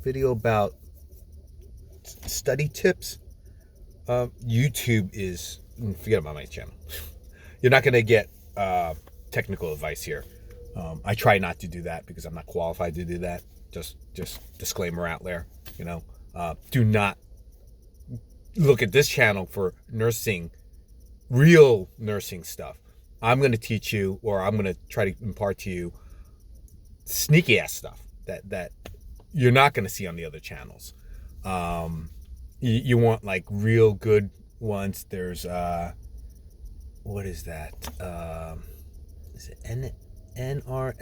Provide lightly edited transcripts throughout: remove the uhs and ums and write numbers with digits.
video about study tips. YouTube is, forget about my channel. You're not gonna get technical advice here. I try not to do that because I'm not qualified to do that. Just disclaimer out there. Do not look at this channel for nursing, real nursing stuff. I'm going to teach you, or I'm going to try to impart to you sneaky ass stuff that you're not going to see on the other channels. You want like real good ones. There's what is that? Is it nrsng.com?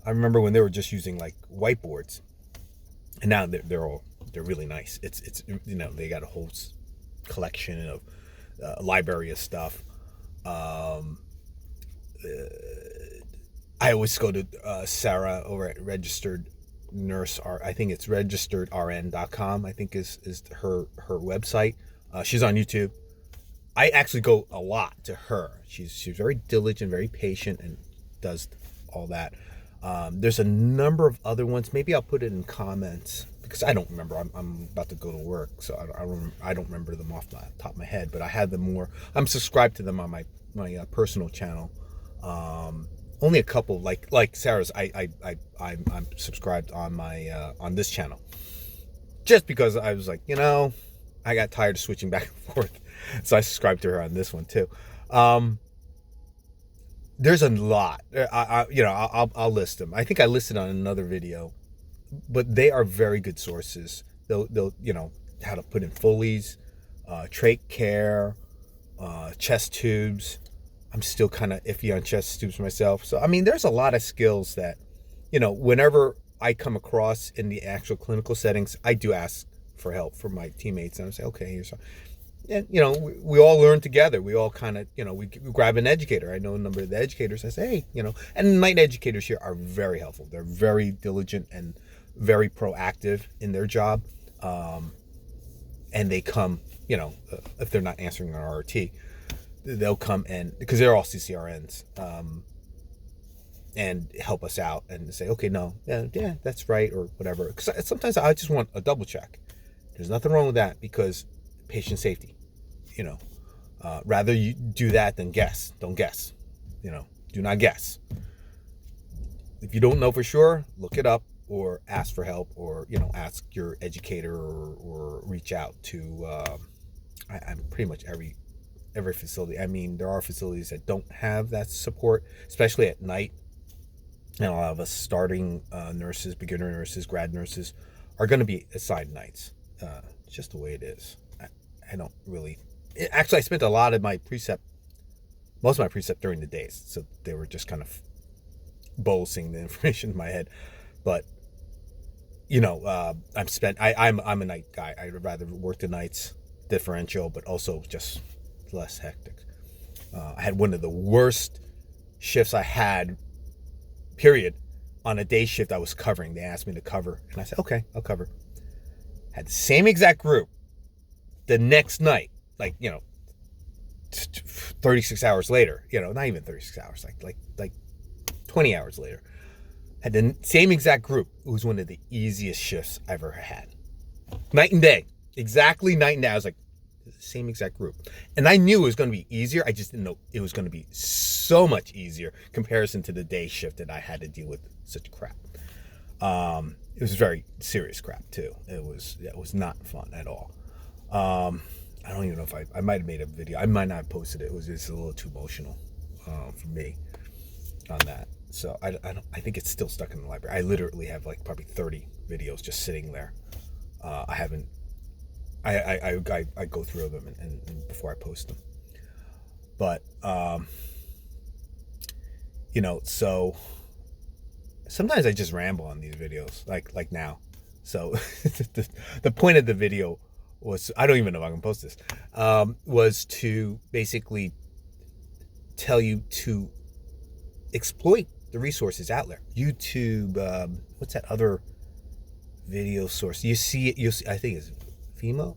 I remember when they were just using like whiteboards, and now they're really nice. It's they got a whole collection of library of stuff. I always go to Sarah over at Registered Nurse. I think it's registeredrn.com. I think is her website. She's on YouTube. I actually go a lot to her. She's very diligent, very patient, and does all that. There's a number of other ones. Maybe I'll put it in comments because I don't remember. I'm about to go to work, so I don't remember them off the top of my head. But I had them more. I'm subscribed to them on my personal channel. Only a couple, like Sarah's. I'm subscribed on my on this channel, just because I was like, I got tired of switching back and forth, so I subscribed to her on this one too. There's a lot. I'll list them. I think I listed on another video, but they are very good sources. They'll how to put in Foley's, trach care, chest tubes. I'm still kind of iffy on chest tubes myself. So I mean, there's a lot of skills that, whenever I come across in the actual clinical settings, I do ask for help from my teammates, and I say, okay, here's some. And we all learn together. We all kind of we grab an educator. I know a number of the educators. I say, hey, and night educators here are very helpful. They're very diligent and very proactive in their job. And they come, if they're not answering an RRT, they'll come and, because they're all CCRNs, and help us out and say, okay, no, yeah, that's right, or whatever. Because sometimes I just want a double check. There's nothing wrong with that, because patient safety. Rather you do that than guess. Don't guess. Do not guess. If you don't know for sure, look it up or ask for help, or ask your educator, or reach out to I'm pretty much every facility. I mean, there are facilities that don't have that support, especially at night. And a lot of us starting nurses, beginner nurses, grad nurses are going to be assigned nights. It's just the way it is. I don't really. Actually, I spent a lot of my most of my precept during the days, so they were just kind of bolusing the information in my head. But I'm a night guy. I'd rather work the nights, differential, but also just less hectic. I had one of the worst shifts I had, period, on a day shift I was covering. They asked me to cover, and I said, okay, I'll cover. Had the same exact group the next night, 36 hours later, not even 36 hours, like 20 hours later, had the same exact group. It was one of the easiest shifts I've ever had. Night and day, exactly night and day. I was like, same exact group. And I knew it was going to be easier. I just didn't know it was going to be so much easier in comparison to the day shift that I had to deal with such crap. It was very serious crap too. It was not fun at all. I don't even know if I might have made a video. I might not have posted it. It was just a little too emotional for me on that. So I think it's still stuck in the library. I literally have like probably 30 videos just sitting there. I haven't. I go through them and before I post them. But so sometimes I just ramble on these videos, like now. So the point of the video was, I don't even know if I can post this, was to basically tell you to exploit the resources out there. YouTube, what's that other video source? You see it, I think it's Vimeo,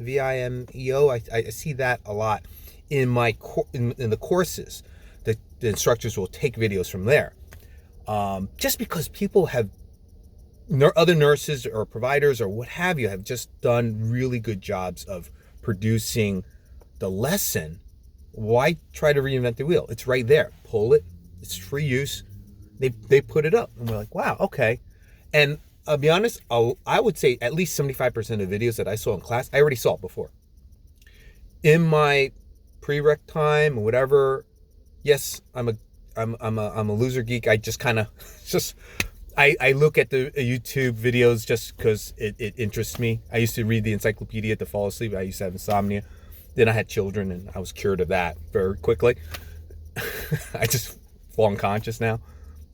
Vimeo, I see that a lot in my in the courses. the instructors will take videos from there. Just because people have, other nurses or providers or what have you have just done really good jobs of producing the lesson. Why try to reinvent the wheel? It's right there. Pull it. It's free use. They put it up, and we're like, wow, okay. And I'll be honest, I would say at least 75% of videos that I saw in class, I already saw it before. In my prereq time or whatever, yes, I'm a loser geek. I just kind of I look at the YouTube videos just because it interests me. I used to read the encyclopedia to fall asleep. I used to have insomnia. Then I had children, and I was cured of that very quickly. I just fall unconscious now.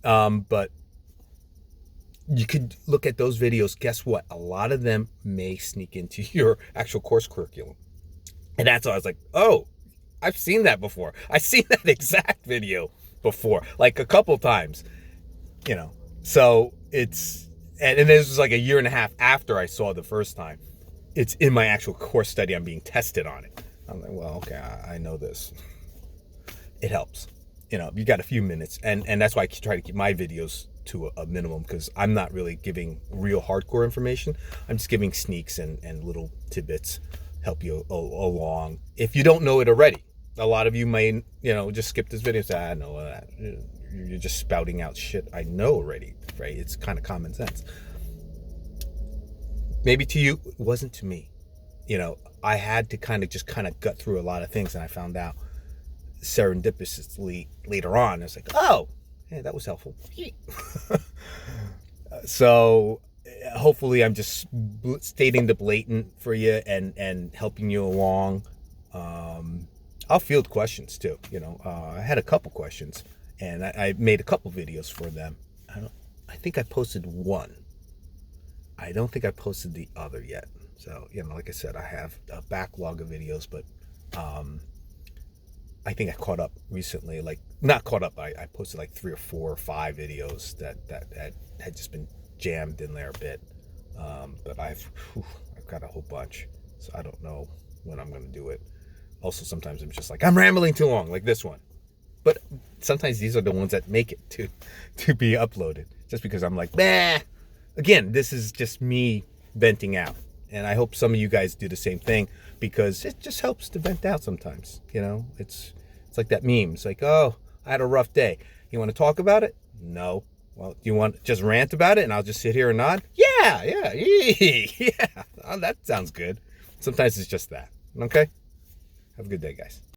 But you could look at those videos. Guess what? A lot of them may sneak into your actual course curriculum. And that's why I was like, oh, I've seen that before. I've seen that exact video before, like a couple times, So it's, and this was like a year and a half after I saw it the first time. It's in my actual course study. I'm being tested on it. I'm like, well, okay, I know this. It helps. You got a few minutes. And that's why I try to keep my videos to a minimum, because I'm not really giving real hardcore information. I'm just giving sneaks and little tidbits, help you along. If you don't know it already, a lot of you may, just skip this video and say, I know that. You're just spouting out shit I know already, right? It's kind of common sense. Maybe to you, it wasn't to me. I had to kind of gut through a lot of things, and I found out serendipitously later on. I was like, oh, hey, that was helpful. So hopefully I'm just stating the blatant for you and helping you along. I'll field questions too. I had a couple questions, and I made a couple videos for them. I think I posted one. I don't think I posted the other yet. So, like I said, I have a backlog of videos, but I think I caught up recently. Like, not caught up, I posted like 3 or 4 or 5 videos that had just been jammed in there a bit. But I've got a whole bunch, so I don't know when I'm going to do it. Also, sometimes I'm just like, I'm rambling too long, like this one. But sometimes these are the ones that make it to be uploaded, just because I'm like, bah. Again, this is just me venting out. And I hope some of you guys do the same thing, because it just helps to vent out sometimes. It's like that meme. It's like, oh, I had a rough day. You want to talk about it? No. Well, do you want to just rant about it and I'll just sit here and nod? Yeah. Oh, that sounds good. Sometimes it's just that. Okay? Have a good day, guys.